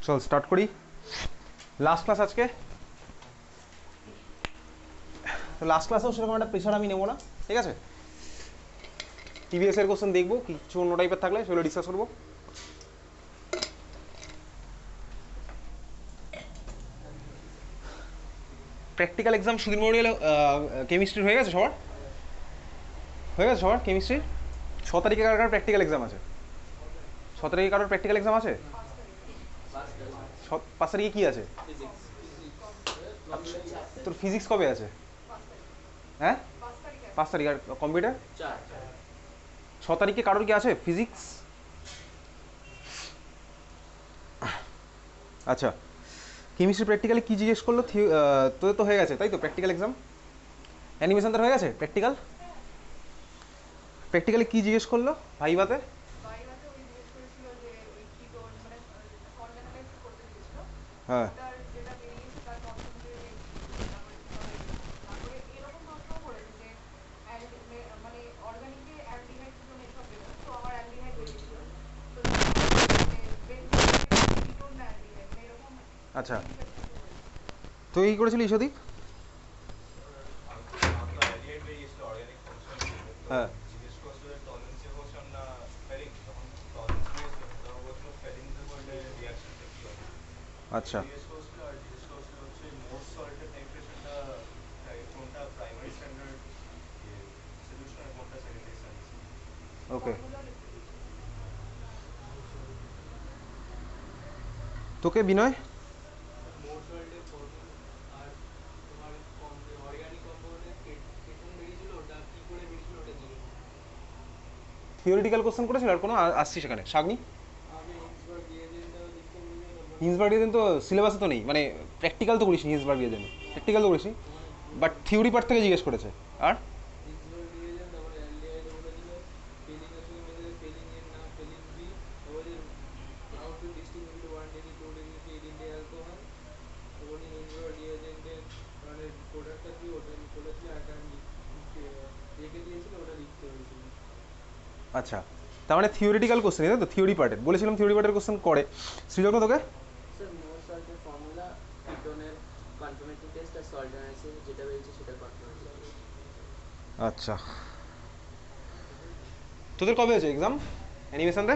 চল স্টার্ট করি। Last class আজকে, তো লাস্ট ক্লাসেও সেরকম একটা প্রেশার আমি নেবো না, ঠিক আছে। টিভিএস এর কোশ্চেন দেখবো, কিছু অন্য টাইপের থাকলে সেগুলো ডিসকাস করবো। প্র্যাকটিক্যাল এক্সাম সুধীর মৌর্য কেমিস্ট্রির হয়ে গেছে সবার? হয়ে গেছে সবার কেমিস্ট্রির? 6 তারিখে কার প্র্যাকটিক্যাল এক্সাম আছে? 6 তারিখে কারোর প্র্যাকটিক্যাল এক্সাম আছে? 5 তারিখে কি আছে? তোর ফিজিক্স কবে আছে? হ্যাঁ 5 তারিখ। আর কম্পিউটার 6 তারিখে কারোর কি আছে ফিজিক্স? আচ্ছা, কেমিস্ট্রি প্র্যাকটিক্যালে কি জিজ্ঞেস করলো? তোদের তো হয়ে গেছে তাই তো প্র্যাকটিক্যাল এক্সাম? অ্যানিমেশন তো হয়ে গেছে। প্র্যাকটিক্যালে কি জিজ্ঞেস করলো ভাইভাতে? হ্যাঁ আচ্ছা, তো এই করেছিলি সদীপ? হ্যাঁ আচ্ছা ওকে। তোকে বিনয় থিওরিটিক্যাল কোশ্চেন করেছিল আর কোনো আসছি সেখানে সাগনি? হিন্সবার্গ দিয়ে তো সিলেবাসে তো নেই, মানে প্র্যাকটিক্যাল তো করিস নি হিন্সবার্গ দিয়ে প্র্যাকটিক্যাল তো করিস নি, বাট থিওরি পার্ট থেকে জিজ্ঞেস করেছে। আর আচ্ছা, তার মানে থিওরিটিক্যাল কোশ্চেন তাই তো? থিওরি পার্টের বলেছিলাম, থিওরি পার্টের কোশ্চেন করে সৃজন্য তোকে। স্যার মোর সল্টের ফর্মুলা, কিটোনের কনফার্মেশন টেস্ট আর সল্ট অ্যানালাইসিস যেটা বেরিয়েছে সেটা কনফার্মেশন টেস্ট। আচ্ছা, তোদের কবে আছে এক্সাম অ্যানিমেশনতে?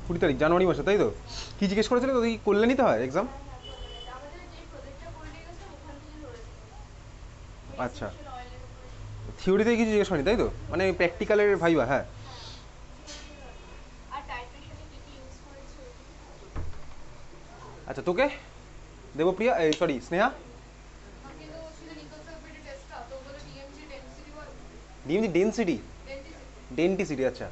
20 তারিখ জানুয়ারি মাসে তাই তো? কি জিজ্ঞেস করেছিল তোদের? কি করলে নিতে হয় এক্সাম? আচ্ছা, থিওরিতে কিছু জিজ্ঞেস করেনি তাই তো, মানে প্র্যাকটিক্যালের ভাইবা? হ্যাঁ আচ্ছা, তোকে Debpriya sorry Sneha DMG density ডেন্টিসিটি আচ্ছা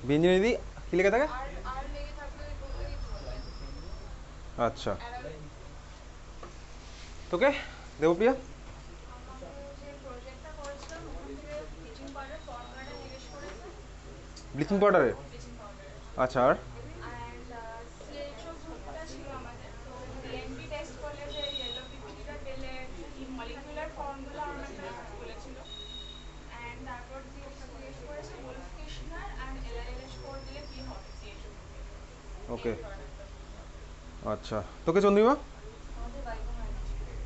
বেঞ্জিনি কি লেগে থাকে? আচ্ছা, তোকে দেবপ্রিয়া? ব্লিচিং পাউডারের আচ্ছা, আর ওকে আচ্ছা, তোকে চন্দ্রিমা?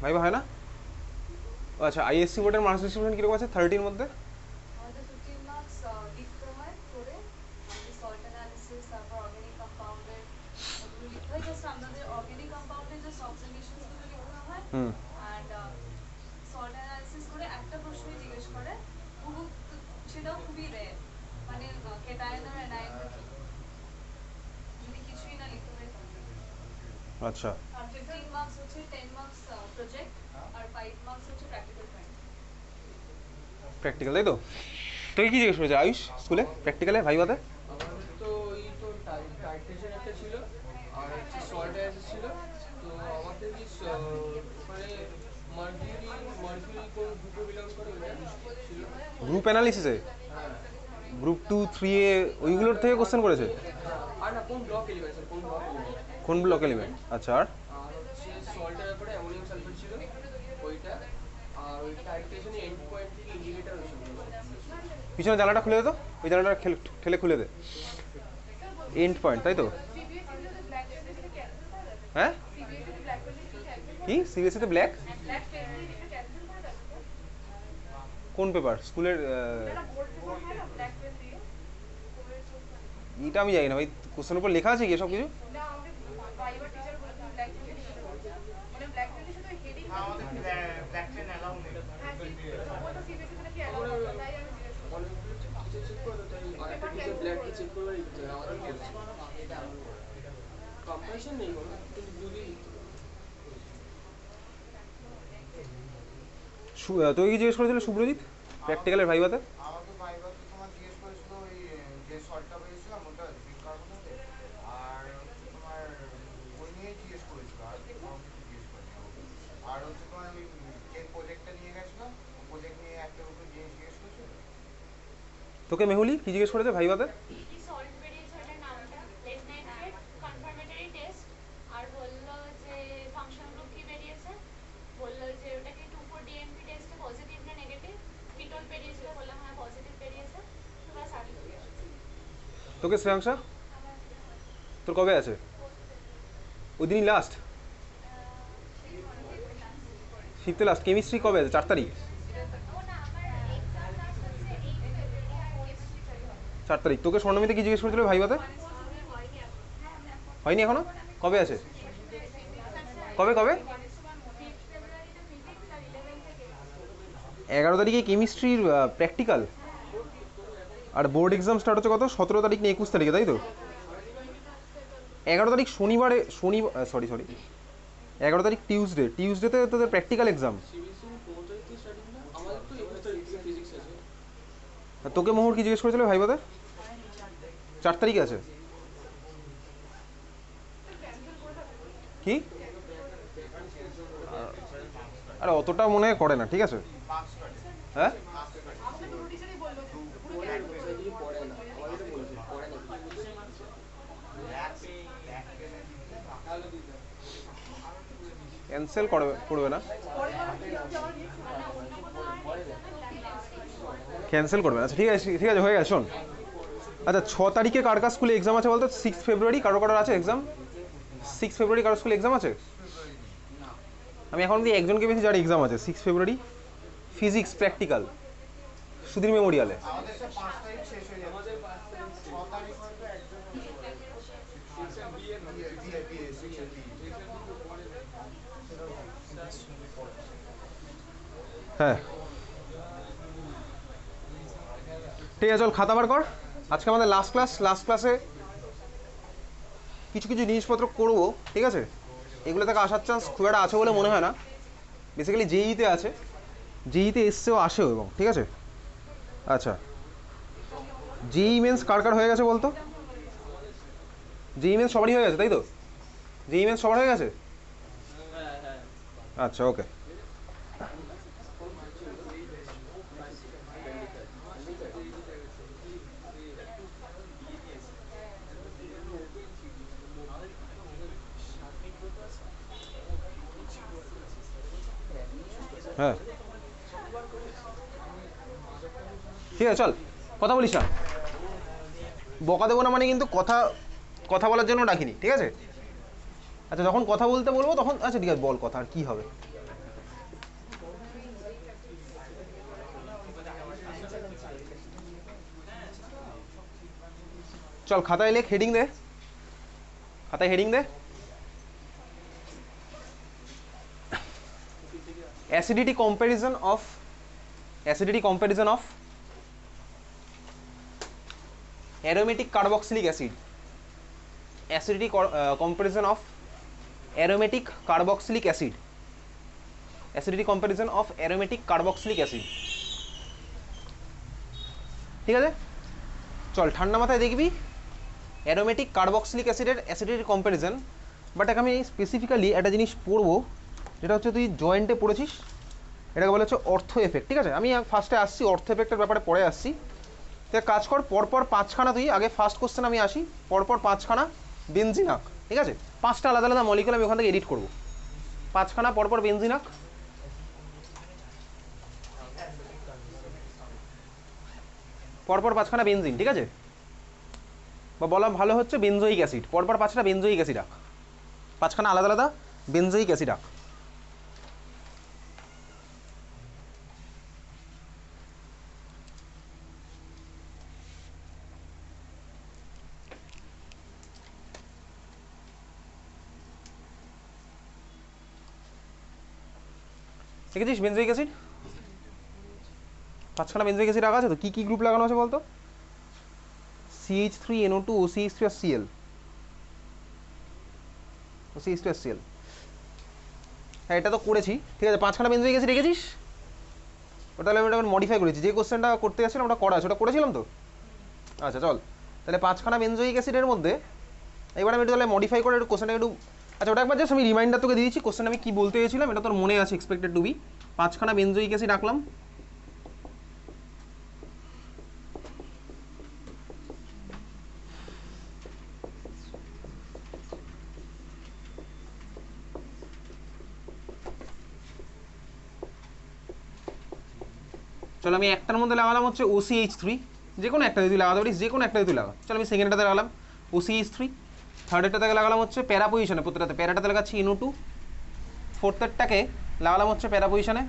ভাইবা হয় না? আচ্ছা, আইএসসি বোর্ডের মার্কস ডিস্ট্রিবিউশন কীরকম আছে 30-র মধ্যে? হুম আচ্ছা, প্র্যাকটিক্যাল তাই তো? তোকে কি জিজ্ঞেস করেছে আয়ুষ স্কুলে প্র্যাকটিক্যালে ভাইবাতে? আমাদের তো ওই তো টাইট্রেশন একটা ছিল আর হচ্ছে সল্ট অ্যানালাইসিস ছিল। তো আমাদের কি ওখানে মার্কিউরি মার্কিউরি কোন গ্রুপে বিলং করে ওটা ছিল। গ্রুপ অ্যানালিসিসে হ্যাঁ গ্রুপ 2, 3 এ ওইগুলোর থেকে কোশ্চেন করেছে? হ্যাঁ, আর না কোন ব্লক এলিমেন্ট স্যার, কোন ব্লক এলিমেন্ট। কোন ব্লক এলিমেন্ট? আচ্ছা, আর আর হচ্ছে সল্টের ব্যাপারে অ্যামোনিয়াম সালফেট ছিল ওইটা, আর ওই টাইট্রেশনে এন্ড পয়েন্ট থেকে ইন্ডিকেটর ওইসব। পিছনে জানলাটা খুলে দে তো, ওই জানলাটা ঠেলে খুলে দে। এন্ড পয়েন্ট, তাই তো? হ্যাঁ কি সিবিএসসি তে ব্ল্যাক কোন পেপার স্কুলের? এটা আমি জানি না ভাই, কোশ্চেনের উপর লেখা আছে কি এসব কিছু? কম্পারিশন নেই কোনো, কিন্তু যদি তোকে কি জিজ্ঞেস করেছিল সুব্রজিৎ প্র্যাকটিক্যালের ভাইভাতে? আমাকে ভাইভাতে তোমার জিজ্ঞেস করেছিল ওই যে শর্টটা পেয়েছিলাম ওটা জিঙ্ক কার্বনেটে, আর তোমার ওই নিয়েই জিজ্ঞেস করেছিল, আর কোনো কিছু জিজ্ঞেস করেনি আমাকে। আর তোমার ওই যে প্রজেক্টটা নিয়ে গেছিলো, প্রজেক্ট নিয়ে একটা দুটো জিনিস জিজ্ঞেস করেছিল। তোকে মেহুলি কি জিজ্ঞেস করেছে ভাইভাতে? সল্ট বেরিয়েছে ওটার নামটা, লেড নাইট্রেট কনফার্মেটরি টেস্ট, আর বললো যে ফাংশন গ্রুপ কি বেরিয়েছে, বললো যে ওটাকে 2,4 ডিএনপি টেস্টে পজিটিভ না নেগেটিভ, কিটোল বেরিয়েছিল, বললাম হ্যাঁ পজিটিভ বেরিয়েছে, তো ব্যাস আর কিছু না। তোকে শ্রেয়াংশা তোর কবে আছে? ওই দিনই লাস্ট, ফিফথে লাস্ট। কেমিস্ট্রি কবে আছে? 4 তারিখ। 4 তারিখ। তোকে স্বর্ণমিতে কি জিজ্ঞেস করেছিল ভাইভাতে? হয়নি এখনো? কবে আছে? কবে কবে? 11 তারিখে কেমিস্ট্রির প্র্যাকটিক্যাল, আর বোর্ড এক্সাম স্টার্ট হচ্ছে কত? 17 তারিখ না 21 তারিখে, তাই তো? 11 তারিখ শনিবারে, সরি 11 তারিখ টিউসডেতে তোদের প্র্যাকটিক্যাল এক্সাম। আমাদের তো 21 তারিখ থেকে ফিজিক্স আছে। তোকে মোহর কি জিজ্ঞেস করেছিল ভাইভাতে? 4 তারিখে আছে কি? আরে অতটা মনে হয় করে না, ঠিক আছে? হ্যাঁ ক্যান্সেল করবে না, ক্যান্সেল করবে না। আচ্ছা ঠিক আছে ঠিক আছে, হয়ে গেছে। শোন, আচ্ছা 6 তারিখে কার কার স্কুলে এক্সাম আছে বলতো? 6 ফেব্রুয়ারি কারো কারোর আছে এক্সাম? 6 ফেব্রুয়ারি কারোর স্কুলে এক্সাম আছে? আমি এখন অব্দি একজনকে বেশি যার এক্সাম আছে 6 ফেব্রুয়ারি, ফিজিক্স প্র্যাকটিক্যাল, সুধীর মেমোরিয়ালে। আমাদের সব 5 তারিখ শেষ হয়ে যাচ্ছে, 6 তারিখ হয়তো একজন হ্যাঁ ঠিক আছে, চল খাতা বার কর। আজকে আমাদের লাস্ট ক্লাসে কিছু কিছু জিনিসপত্র করবো, ঠিক আছে? এগুলো থেকে আসার চান্স খুব একটা আছে বলে মনে হয় না, বেসিক্যালি জেইতে আছে, জেইতে এসছেও আসেও এবং, ঠিক আছে? আচ্ছা জেই মেন্স কার কার হয়ে গেছে বলতো? জেই মেন্স সবারই হয়ে গেছে তাই তো? জেই মেন্স সবার হয়ে গেছে? আচ্ছা ওকে। হ্যাঁ ঠিক আছে, চল কথা বলিস না, বকা দেবো না মানে কিন্তু কথা বলার জন্য ডাকিনি, ঠিক আছে? আচ্ছা যখন কথা বলতে বলবো তখন, আচ্ছা ঠিক আছে বল কথা, আর কি হবে? চল খাতায় লেখ, হেডিং দে, খাতায় হেডিং দে। Acidity comparison of aromatic carboxylic acid. Acidity comparison of aromatic carboxylic acid. Acidity comparison of aromatic carboxylic acid, ঠিক আছে? চল ঠান্ডা মাথায় দেখবি অ্যারোমেটিক কার্বক্সিলিক অ্যাসিডের অ্যাসিডিটি কম্প্যারিজন। বাট আমি স্পেসিফিক্যালি একটা জিনিস পড়বো, যেটা হচ্ছে তুই জয়েন্টে পড়েছিস, এটাকে বলা হচ্ছে অর্থ এফেক্ট, ঠিক আছে? আমি ফার্স্টে আসছি, অর্থ এফেক্টের ব্যাপারে পরে আসছি। তুই কাজ কর, পরপর 5খানা, তুই আগে ফার্স্ট কোশ্চেন আমি আসি, পরপর 5খানা বেনজিনাক, ঠিক আছে? 5টা আলাদা আলাদা মলিকুল আমি ওখান থেকে এডিট করবো, 5খানা পরপর বেনজিন আঁক। পরপর 5খানা বেনজিন, ঠিক আছে, বা বলা ভালো হচ্ছে বেনজোইক অ্যাসিড, পরপর 5টা বেনজোইক অ্যাসিড আঁক, 5খানা আলাদা আলাদা বেনজোইক অ্যাসিড আঁক। দেখেছিস বেনজোইক অ্যাসিড? 5খানা বেনজোইক অ্যাসিড রাখা আছে তো। কী কী গ্রুপ লাগানো আছে বলতো? CH3NO2 OCH3 আর Cl, OCH2 আর Cl। হ্যাঁ এটা তো করেছি, ঠিক আছে। 5খানা বেনজোইক অ্যাসিড রেখেছিস, ওটা তাহলে আমি ওটা মডিফাই করেছি। যে কোশ্চেনটা করতে যাচ্ছিলাম ওটা করা আছে, ওটা করেছিলাম তো। আচ্ছা চল, তাহলে 5খানা বেনজোইক অ্যাসিডের মধ্যে এবার আমি একটু তাহলে মডিফাই করে একটু কোশ্চেনটা একটু, আচ্ছা ওটা একবার জাস্ট আমি রিমাইন্ডার তোকে দিয়েছি কোশ্চেন আমি কী বলতে গেছিলাম, এটা তোর মনে আছে এক্সপেক্টেড টু বি। 5খানা বেনজোইক অ্যাসিড রাখলাম, চলো আমি একটার মধ্যে লাগালাম হচ্ছে OCH3, যে কোনো একটা যদি লাগাতে পারিস, যে কোনো একটা যদি লাগা। চলো আমি সেকেন্ডটাতে লাগালাম OCH3, থার্ডেরটাতে লাগালাম হচ্ছে প্যারা পজিশনে, প্রত্যেকটাতে প্যারাটাতে লাগাচ্ছি NO2, ফোর্থেরটাকে লাগালাম হচ্ছে প্যারা পজিশনে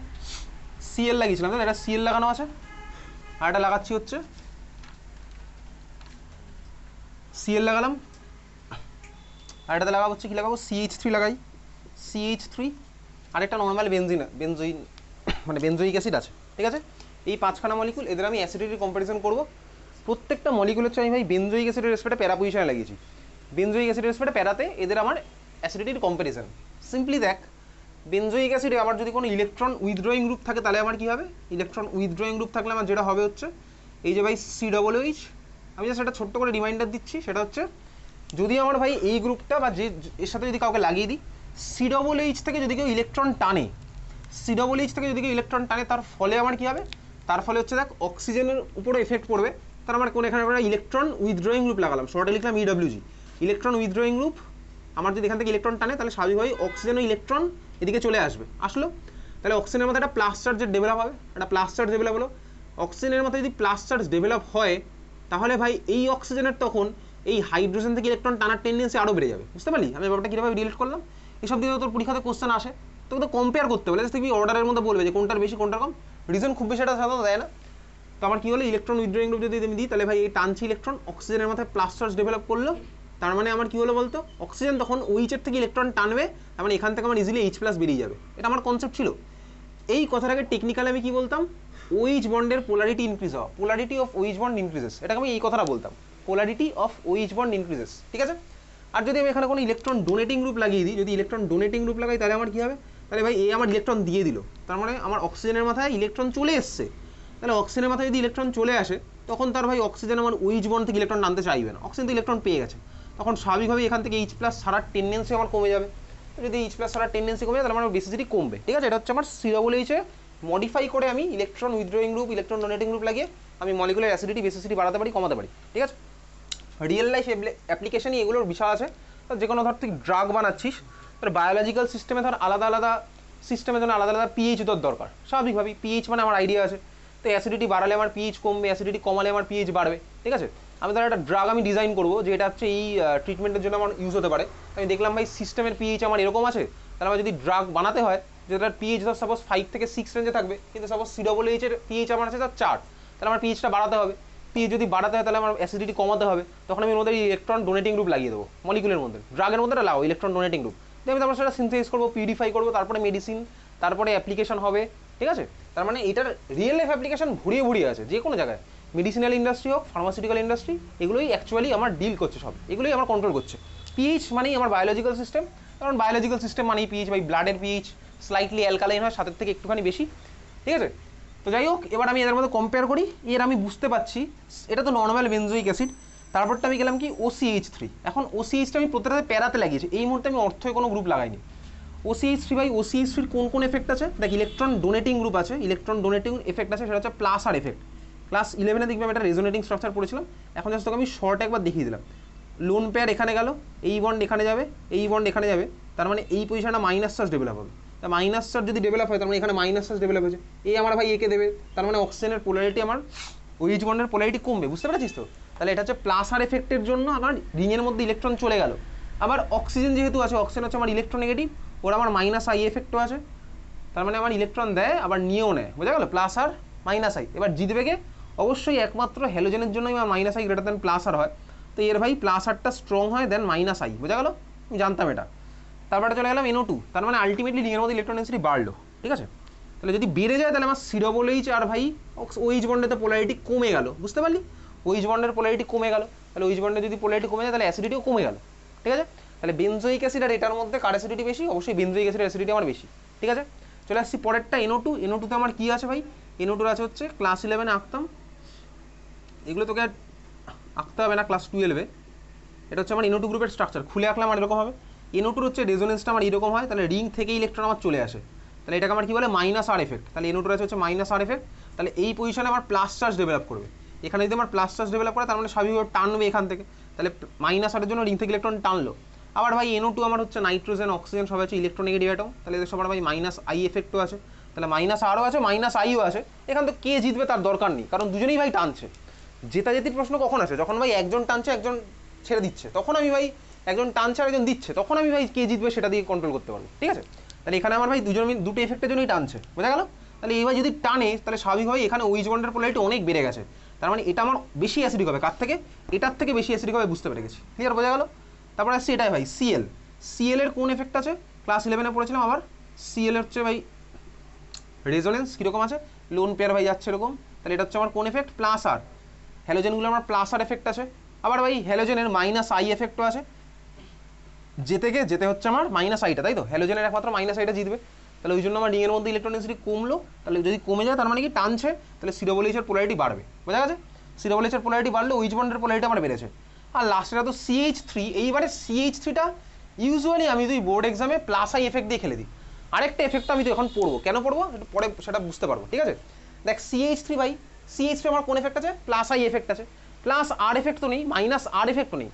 Cl লাগিয়েছিলাম, তাহলে এটা Cl লাগানো আছে। আর এটা লাগাচ্ছি হচ্ছে Cl লাগালাম, আর এটাতে লাগাবো হচ্ছে কী লাগাবো, CH3 লাগাই, CH3, আর একটা নর্মাল বেনজোইন মানে বেনজোইক অ্যাসিড আছে, ঠিক আছে। এই 5খানা মলিকুল, এদের আমি অ্যাসিডিটি কম্পারিজন করবো। প্রত্যেকটা মলিকুল হচ্ছে আমি ভাই বেনজোইক অ্যাসিডের রেসপেক্টে প্যারা পজিশনে লাগিয়েছি, বেনজোইক অ্যাসিডের রেসপেক্টে প্যারাতে এদের আমার অ্যাসিডিটির কম্পারিজন। সিম্পলি দেখ, বেনজোইক অ্যাসিডে আমার যদি কোনো ইলেকট্রন উইথড্রয়িং গ্রুপ থাকে তাহলে আমার কী হবে, ইলেকট্রন উইথড্রয়িং গ্রুপ থাকলে আমার যেটা হবে হচ্ছে এই যে ভাই COOH, আমি জাস্ট একটা ছোট্ট করে রিমাইন্ডার দিচ্ছি, সেটা হচ্ছে যদি আমার ভাই এই গ্রুপটা বা যে এর সাথে যদি কাউকে লাগিয়ে দিই, COOH থেকে যদি কেউ ইলেকট্রন টানে, COOH থেকে যদি কেউ ইলেকট্রন টানে, তার ফলে আমার কী হবে, তার ফলে হচ্ছে দেখ অক্সিজেনের উপরে এফেক্ট পড়বে। তার আমার কোনো এখানে একটা ইলেকট্রন উইথড্রয়িং গ্রুপ লাগালাম, শর্টে লিখলাম EWG, ইলেকট্রন উইথড্রয়িং গ্রুপ। আমার যদি এখান থেকে ইলেকট্রন টানে তাহলে স্বাভাবিকভাবেই অক্সিজেন ও ইলেকট্রন এদিকে চলে আসবে, আসলো। তাহলে অক্সিজেনের মধ্যে একটা প্লাস চার্জের ডেভেলপ হবে, একটা প্লাস চার্জ ডেভেলপ হলো। অক্সিজেনের মধ্যে যদি প্লাস চার্জ ডেভেলপ হয় তাহলে ভাই এই অক্সিজেনের তখন এই হাইড্রোজেন থেকে ইলেকট্রন টানার টেন্ডেন্সি আরও বেড়ে যাবে, বুঝতে পারলি আমি ব্যাপারটা কীভাবে রিলেট করলাম। এসব দিয়ে তোর পরীক্ষাতে কোশ্চেন আসে, তোকে তো কম্পেয়ার করতে বলে, তুমি অর্ডারের মধ্যে বলবে যে কোনটার বেশি কোনটার কম, রিজন খুব বেশি এটা সাধারণত দেয় না। তো আমার কী হলো, ইলেকট্রন উইথড্রয়িং গ্রুপ যদি আমি দিই তাহলে ভাই এই টানছি ইলেকট্রন, অক্সিজেনের মাথায় প্লাস চার্জ ডেভেলপ করলো, তার মানে আমার কী হলো বলতো, অক্সিজেন তখন OH-এর থেকে ইলেকট্রন টানবে, তার মানে এখান থেকে আমার ইজিলি H+ বেরিয়ে যাবে। এটা আমার কনসেপ্ট ছিল। এই কথাটাকে টেকনিক্যালি আমি কী বলতাম, OH বন্ডের পোলারিটি ইনক্রিজ হওয়া, polarity of OH bond increases, এটাকে আমি এই কথাটা বলতাম, polarity of OH bond increases, ঠিক আছে। আর যদি আমি এখানে কোনো ইলেকট্রন ডোনেটিং গ্রুপ লাগিয়ে দিই, যদি ইলেকট্রন ডোনেটিং গ্রুপ লাগাই তাহলে আমার কী হবে, তাহলে ভাই আমার ইলেকট্রন দিয়ে দিল, তার মানে আমার অক্সিজেনের মাথায় ইলেকট্রন চলে এসছে। তাহলে অক্সিজেনের মাথায় যদি ইলেকট্রন চলে আসে তখন তার ভাই অক্সিজেন আমার OH বন্ড থেকে ইলেকট্রন টানতে চাইবে না, অক্সিজেন তো ইলেকট্রন পেয়ে গেছে, তখন স্বাভাবিকভাবে এখান থেকে H+ ছাড়ার টেন্ডেন্সি আমার কমে যাবে। যদি H+ ছাড়ার টেন্ডেন্সি কমে যায় তাহলে আমার বেসিসিটি কমবে, ঠিক আছে। এটা হচ্ছে আমার COOH-এ মডিফাই করে আমি electron withdrawing group, electron donating group লাগিয়ে আমি মলিকুলার অ্যাসিডিটি বেসিসিটি বাড়াতে পারি, কমাতে পারি, ঠিক আছে। রিয়েল লাইফ অ্যাপ্লিকেশনই এগুলোর বিশাল আছে। যে কোনো ধর তুই ড্রাগ বানাচ্ছিস, তোর বায়োলজিক্যাল সিস্টেমে ধর আলাদা আলাদা সিস্টেমের জন্য আলাদা আলাদা পিএইচ তোর দরকার, স্বাভাবিকভাবেই পিএইচ মানে আমার আইডিয়া আছে, তো অ্যাসিডিটি বাড়ালে আমার পিএইচ কমবে, অ্যাসিডিটি কমালে আমার পিএইচ বাড়বে, ঠিক আছে। আমি ধর একটা ড্রাগ আমি ডিজাইন করবো যে এটা হচ্ছে এই ট্রিটমেন্টের জন্য আমার ইউজ হতে পারে। আমি দেখলাম ভাই সিস্টেমের পিএইচ আমার এরকম আছে, তাহলে আমার যদি ড্রাগ বানাতে হয় যেটার পিএইচ ধর সাপোজ 5 থেকে 6 রেঞ্জে থাকবে, কিন্তু সাপোজ COOH-এর পিএইচ আমার আছে ধর 4, তাহলে আমার পিএইচটা বাড়াতে হবে। পিএইচ যদি বাড়াতে হয় তাহলে আমার অ্যাসিডিটি কমাতে হবে, তখন আমি ওর মধ্যে ইলেকট্রন ডোনেটিং গ্রুপ লাগিয়ে দেবো মলিকুলের মধ্যে, ড্রাগের মধ্যে লাগাও ইলেকট্রন ডোনেটিং গ্রুপ দিয়ে আমি তারপর সেটা সিনথেসাইজ করবো, পিউরিফাই করবো, তারপরে মেডিসিন, তারপরে অ্যাপ্লিকেশন হবে, ঠিক আছে। তার মানে এটার রিয়েল লাইফ অ্যাপ্লিকেশন ভরিয়ে ভরিয়ে আছে যে কোনো জায়গায়, মেডিসিনাল ইন্ডাস্ট্রি হোক, ফার্মাসিউটিক্যাল ইন্ডাস্ট্রি, এগুলোই অ্যাকচুয়ালি আমার ডিল করছে, সব এগুলোই আমার কন্ট্রোল করছে। পিএইচ মানেই আমার বায়োলজিক্যাল সিস্টেম, কারণ বায়োলজিক্যাল সিস্টেম মানেই পিএইচ, ভাই ব্লাডের পিএইচ স্লাইটলি অ্যালকালাইন হয়, সাথের থেকে একটুখানি বেশি, ঠিক আছে। তো যাই হোক, এবার আমি এদের মধ্যে কম্পেয়ার করি, এর আমি বুঝতে পারছি এটা তো নর্মাল বেনজোইক অ্যাসিড, তারপরটা আমি গেলাম কি OCH3। এখন OCH-টা আমি প্রত্যেকটা প্যারাতে লাগিয়েছি, এই মুহূর্তে আমি অর্থে কোনো গ্রুপ লাগাইনি। OCH3 ভাই, OCH3-র কোন কোন এফেক্ট আছে দেখ, ইলেকট্রন ডোনেটিং গ্রুপ আছে, ইলেকট্রন ডোনেটিং এফেক্ট আছে, সেটা হচ্ছে প্লাস আর এফেক্ট। ক্লাস 11-এ দেখবি আমি একটা রেজোনেটিং স্ট্রাকচার পড়েছিলাম, এখন জাস্ট তোকে আমি শর্টে একবার দেখিয়ে দিলাম। লোন পেয়ার এখানে গেল, এই বন্ড এখানে যাবে, এই বন্ড এখানে যাবে, তার মানে এই পজিশনটা মাইনাস চার্জ ডেভেলপ হবে। তা মাইনাস চার্জ যদি ডেভেলপ হয় তার মানে এখানে মাইনাস চার্জ ডেভেলপ হয়েছে, এই আমার ভাই একে দেবে, তার মানে অক্সিজেনের পোলারিটি আমার ওইচ বন্ডের পোলারিটি কমবে, বুঝতে পেরেছিস তো? তাহলে এটা হচ্ছে প্লাস আর এফেক্টের জন্য আমার রিংয়ের মধ্যে ইলেকট্রন চলে গেল। আবার অক্সিজেন যেহেতু আছে, অক্সিজেন হচ্ছে আমার ইলেকট্রোনেগেটিভ, ওর আমার মাইনাস আই এফেক্টও আছে, তার মানে আমার ইলেকট্রন দেয় আবার নিয়েও নেয়, বোঝা গেল? Plus R minus I. এবার জিতবে কে? অবশ্যই একমাত্র হ্যালোজেনের জন্যই আমার minus I greater than plus R হয়, তো এর ভাই প্লাস আরটা স্ট্রং হয় দেন মাইনাস আই, বোঝা গেল? আমি জানতাম এটা। তারপরে চলে গেলাম NO2, তার মানে আলটিমেটলি রিংয়ের মধ্যে ইলেকট্রন ডেন্সিটি বাড়লো, ঠিক আছে? তাহলে যদি বেড়ে যায় তাহলে আমার COOH আর ভাই ওইচ বন্ডেতে পোলারিটি কমে গেল, বুঝতে পারলি? ওইচ বন্ডের পোলারিটি কমে গেল, তাহলে ওইচ বন্ডে যদি পোলারিটি কমে যায় তাহলে অ্যাসিডিটিও কমে গেল, ঠিক আছে? তাহলে বেনজোইক অ্যাসিড আর এটার মধ্যে কার অ্যাসিডিটি বেশি? অবশ্যই বেনজোইক অ্যাসিডের অ্যাসিডিটি আমার বেশি, ঠিক আছে? চলে আসছি পরেরটা NO2। NO2তে আমার কি আছে ভাই? NO2 আছে হচ্ছে ক্লাস 11-এ আঁকতাম, এগুলো তোকে আঁকতে হবে না ক্লাস 12-এ। এটা হচ্ছে আমার NO2 গ্রুপের স্ট্রাকচার, খুলে আঁকলে আমার এরকম হবে। NO2 হচ্ছে রেজোনেন্সটা আমার এরকম হয়, তাহলে রিং থেকে ইলেকট্রন আমার চলে আসে, তাহলে এটাকে আমার কি বলে? মাইনাস আর এফেক্ট। তাহলে NO2 আছে হচ্ছে মাইনাস আর এফেক্ট, তাহলে এই পজিশনে আমার প্লাস চার্জ ডেভেলপ করবে। এখানে যদি আমার প্লাস চার্জ ডেভেলপ করে তার মানে স্বাভাবিকভাবে টানবে এখান থেকে, তাহলে মাইনাস আরের জন্য রিং থেকে ইলেকট্রন টানলো। আবার ভাই NO2 আমার হচ্ছে নাইট্রোজেন অক্সিজেন সবাই হচ্ছে ইলেকট্রোনেগেটিভ অ্যাটম, তাহলে এদের সবার ভাই মাইনাস আই এফেক্টও আছে, তাহলে মাইনাস আরও আছে মাইনাস আইও আছে। এখান তো কে জিতবে তার দরকার নেই, কারণ দুজনেই ভাই টানছে। জেতাজেতির প্রশ্ন কখন আসে? যখন ভাই একজন টানছে একজন ছেড়ে দিচ্ছে, তখন আমি ভাই একজন টানছে আর একজন দিচ্ছে, তখন আমি ভাই কে জিতবে সেটা দিয়ে কন্ট্রোল করতে পারবো, ঠিক আছে? তাহলে এখানে আমার ভাই দুটো এফেক্টের জন্যই টানছে, বোঝা গেল? তাহলে এইবার যদি টানে তাহলে স্বাভাবিকভাবে এখানে ওইচ বন্ডের পোলারিটি অনেক বেড়ে গেছে, তার মানে এটা আমার বেশি অ্যাসিডিক হবে, কার থেকে? এটার থেকে বেশি অ্যাসিডিক হবে, বুঝতে পেরে গেছি, ক্লিয়ার? বোঝা গেল? তারপর আসছে এটাই ভাই সিএল এর কোন এফেক্ট আছে? ক্লাস 11-এ পড়েছিলাম। আবার সিএল এর হচ্ছে ভাই রেজোনেন্স কীরকম আছে? লোন পেয়ার ভাই যাচ্ছে এরকম, তাহলে এটা হচ্ছে আমার কোন এফেক্ট? প্লাস আর। হ্যালোজেনগুলো আমার প্লাস আর এফেক্ট আছে, আবার ভাই হ্যালোজেনের মাইনাস আই এফেক্টও আছে, যেতে হচ্ছে আমার মাইনাস আইটা, তাই তো? হ্যালোজেনের একমাত্র মাইনাস আইটা জিতবে, তাহলে ওই জন্য আমার রিংয়ের মধ্যে ইলেকট্রন ডেন্সিটি কমলো। তাহলে যদি কমে যায় তার মানে কি টানছে, তাহলে COOH এর পোলারিটি বাড়বে, বোঝা গেছে? COOH এর পোলারিটি বাড়লে ওইচ বন্ডের পোলারিটি আমার বেড়েছে। আর লাস্টেটা তো CH3, এইবারে CH3টা ইউজুয়ালি আমি যদি বোর্ড এক্সামে প্লাস আই এফেক্ট দিয়ে খেলে দিই। আরেকটা এফেক্ট আমি তো এখন পড়বো, কেন পড়বো একটু পরে সেটা বুঝতে পারবো, ঠিক আছে? দেখ CH3 ভাই, CH3 আমার কোন এফেক্ট আছে? প্লাস আই এফেক্ট আছে, প্লাস আর এফেক্ট তো নেই, মাইনাস আর এফেক্টও নেই,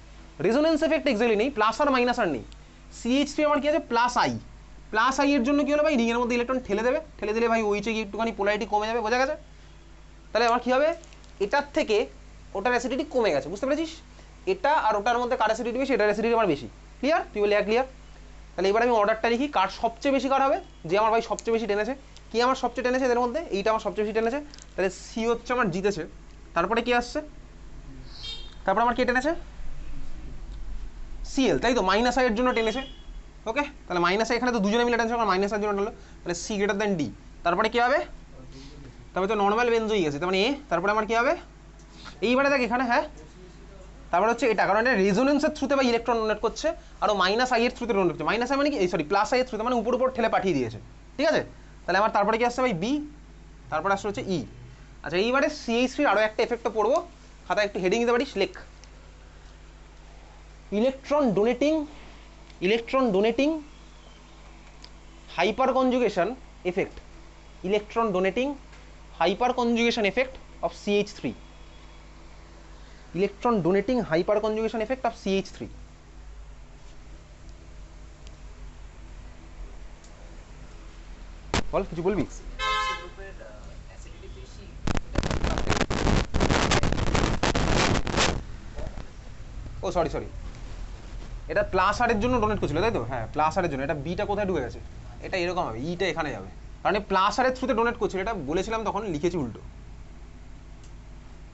রেজোনেন্স এফেক্ট এক্স্যাক্টলি নেই, প্লাস আর মাইনাস আর নেই। CH3 আমার কি আছে? Plus I. প্লাস আই এর জন্য কি হলো ভাই? রিংয়ের মধ্যে ইলেকট্রন ঠেলে দেবে, ঠেলে দিলে ভাই ওইচে গিয়ে একটুখানি পোলারিটি কমে যাবে, বোঝা গেছে? তাহলে আমার কি হবে? এটার থেকে ওটার অ্যাসিডিটি কমে গেছে, বুঝতে পেরেছিস? এটা আর ওটার মধ্যে কার অ্যাসিডিটি বেশি? এটার অ্যাসিডিটি আমার বেশি, ক্লিয়ার? তুই বলে ক্লিয়ার? তাহলে এবার আমি অর্ডারটা লিখি, কার সবচেয়ে বেশি কার হবে? যে আমার ভাই সবচেয়ে বেশি টেনেছে। কি আমার সবচেয়ে টেনেছে এদের মধ্যে? এইটা আমার সবচেয়ে বেশি টেনেছে, তাহলে সি হচ্ছে আমার জিতেছে। তারপরে কি আসছে? তারপরে আমার কে টেনেছে? সিএল, তাই তো? মাইনাস আই এর জন্য টেনেছে, ওকে? তাহলে মাইনাস আই এখানে তো দুজনে মিলে টেনছে, আমার মাইনাস আই এর জন্য টানলো, তাহলে সি গ্রেটার দেন ডি। তারপরে কি হবে? তারপরে তো নর্মাল বেনজোইক আছে, তার মানে এ। তারপরে আমার কি হবে? এইবারে দেখ এখানে, হ্যাঁ, তারপরে হচ্ছে এটা, কারণ এটা রেজোনেন্সের থ্রুতে বা ইলেকট্রন ডোনেট করছে, আর মাইনাস আই এর থ্রুতে ডোনেট করছে। মাইনাস আই মানে কি? সরি, প্লাস আই এর থ্রুতে, মানে উপর উপর ঠেলে পাঠিয়ে দিয়েছে, ঠিক আছে? তাহলে আমার তারপরে কি আসছে ভাই? বি। তারপরে আসছে হচ্ছে ই। আচ্ছা, এইবারে CH3 আরও একটা এফেক্টও পড়বো, খাতায় একটু হেডিং দিতে পারিস, লেখ electron donating hyper conjugation effect, electron donating hyper conjugation effect of CH3, electron donating hyper conjugation effect of CH3। বল, কিছু বলবি? ও সরি, এটা প্লাস আর এর জন্য ডোনেট করছিল, তাই তো? হ্যাঁ, প্লাস আর এর জন্য। এটা বিটা কোথায় ঢুকে গেছে? এটা এরকম হবে, ইটা এখানে যাবে, কারণ প্লাস আর এর থ্রুতে ডোনেট করছিল, এটা বলেছিলাম তখন, লিখেছি উল্টো,